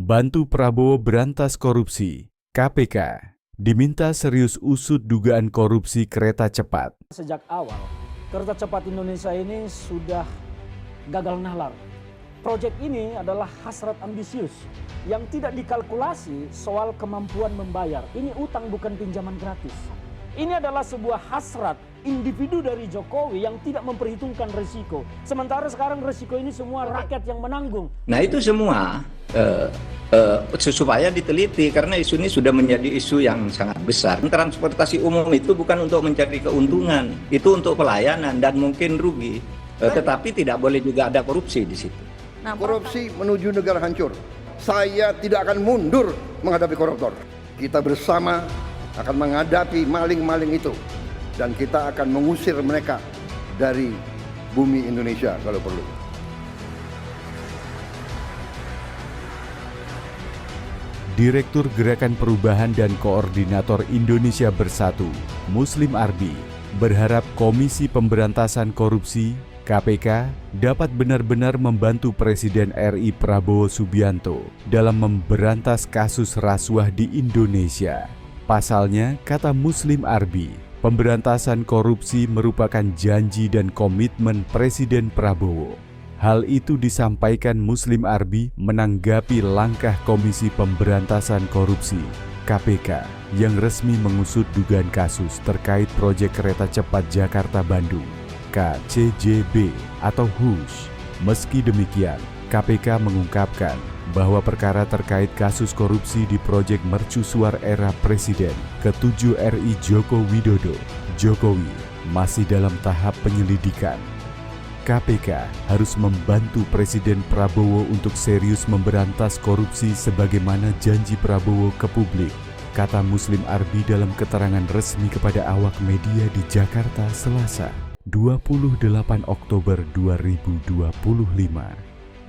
Bantu Prabowo berantas korupsi. KPK diminta serius usut dugaan korupsi kereta cepat. Sejak awal, kereta cepat Indonesia ini sudah gagal nalar. Proyek ini adalah hasrat ambisius yang tidak dikalkulasi soal kemampuan membayar. Ini utang bukan pinjaman gratis. Ini adalah sebuah hasrat individu dari Jokowi yang tidak memperhitungkan risiko. Sementara sekarang risiko ini semua rakyat yang menanggung. Nah itu semua supaya diteliti karena isu ini sudah menjadi isu yang sangat besar. Transportasi umum itu bukan untuk mencari keuntungan, itu untuk pelayanan dan mungkin rugi. Tetapi tidak boleh juga ada korupsi di situ. Korupsi menuju negara hancur. Saya tidak akan mundur menghadapi koruptor. Kita bersama akan menghadapi maling-maling itu. Dan kita akan mengusir mereka dari bumi Indonesia kalau perlu. Direktur Gerakan Perubahan dan Koordinator Indonesia Bersatu, Muslim Arbi, berharap Komisi Pemberantasan Korupsi (KPK) dapat benar-benar membantu Presiden RI Prabowo Subianto dalam memberantas kasus rasuah di Indonesia. Pasalnya, kata Muslim Arbi, pemberantasan korupsi merupakan janji dan komitmen Presiden Prabowo. Hal itu disampaikan Muslim Arbi menanggapi langkah Komisi Pemberantasan Korupsi (KPK) yang resmi mengusut dugaan kasus terkait proyek kereta cepat Jakarta-Bandung (KCJB) atau HUS. Meski demikian, KPK mengungkapkan bahwa perkara terkait kasus korupsi di proyek mercusuar era Presiden ke-7 RI Joko Widodo, Jokowi, masih dalam tahap penyelidikan. KPK harus membantu Presiden Prabowo untuk serius memberantas korupsi sebagaimana janji Prabowo ke publik, kata Muslim Arbi dalam keterangan resmi kepada awak media di Jakarta Selasa, 28 Oktober 2025.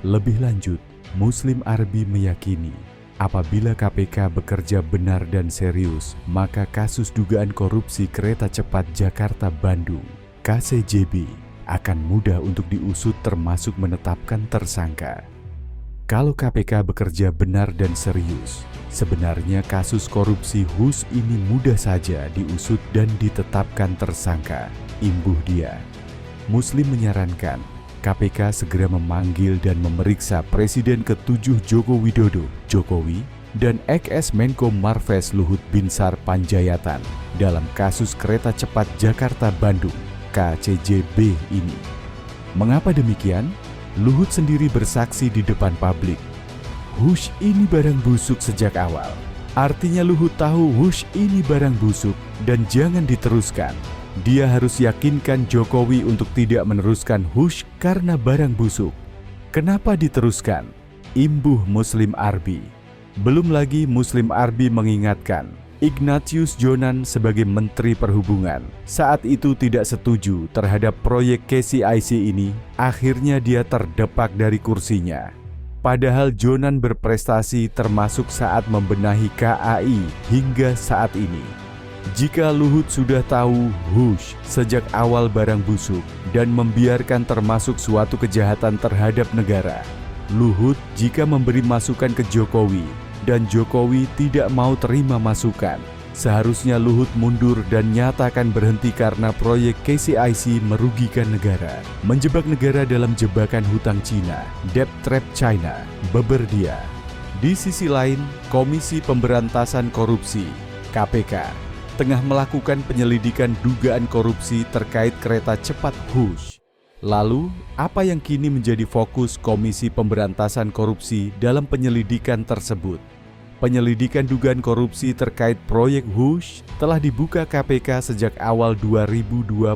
Lebih lanjut, Muslim Arbi meyakini apabila KPK bekerja benar dan serius, maka kasus dugaan korupsi kereta cepat Jakarta-Bandung (KCJB) akan mudah untuk diusut termasuk menetapkan tersangka. Kalau KPK bekerja benar dan serius, sebenarnya kasus korupsi HUS ini mudah saja diusut dan ditetapkan tersangka, imbuh dia. Muslim menyarankan KPK segera memanggil dan memeriksa Presiden ke-7 Joko Widodo, Jokowi, dan ex Menko Marves Luhut Binsar Panjaitan dalam kasus kereta cepat Jakarta-Bandung (KCJB) ini. Mengapa demikian? Luhut sendiri bersaksi di depan publik. HUS ini barang busuk sejak awal. Artinya Luhut tahu HUS ini barang busuk dan jangan diteruskan. Dia harus yakinkan Jokowi untuk tidak meneruskan HUS karena barang busuk. Kenapa diteruskan? Imbuh Muslim Arbi. Belum lagi Muslim Arbi mengingatkan, Ignatius Jonan sebagai Menteri Perhubungan saat itu tidak setuju terhadap proyek KCIC ini, akhirnya dia terdepak dari kursinya. Padahal Jonan berprestasi termasuk saat membenahi KAI hingga saat ini. Jika Luhut sudah tahu HUS sejak awal barang busuk dan membiarkan termasuk suatu kejahatan terhadap negara, Luhut jika memberi masukan ke Jokowi dan Jokowi tidak mau terima masukan, seharusnya Luhut mundur dan nyatakan berhenti karena proyek KCIC merugikan negara, menjebak negara dalam jebakan hutang Cina, debt trap China, beber dia. Di sisi lain, Komisi Pemberantasan Korupsi (KPK) tengah melakukan penyelidikan dugaan korupsi terkait kereta cepat HUS. Lalu, apa yang kini menjadi fokus Komisi Pemberantasan Korupsi dalam penyelidikan tersebut? Penyelidikan dugaan korupsi terkait proyek HUS telah dibuka KPK sejak awal 2025.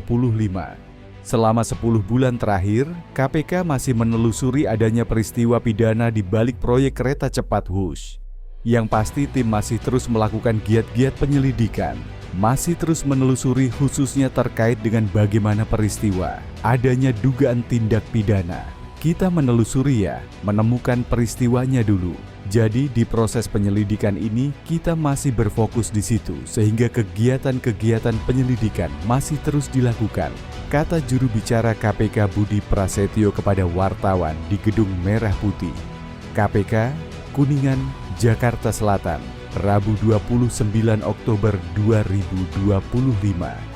Selama 10 bulan terakhir, KPK masih menelusuri adanya peristiwa pidana di balik proyek kereta cepat HUS. Yang pasti tim masih terus melakukan giat-giat penyelidikan, masih terus menelusuri khususnya terkait dengan bagaimana peristiwa, adanya dugaan tindak pidana. Kita menelusuri ya, menemukan peristiwanya dulu. Jadi di proses penyelidikan ini kita masih berfokus di situ sehingga kegiatan-kegiatan penyelidikan masih terus dilakukan, kata juru bicara KPK Budi Prasetyo kepada wartawan di Gedung Merah Putih. KPK Kuningan, Jakarta Selatan, Rabu 29 Oktober 2025.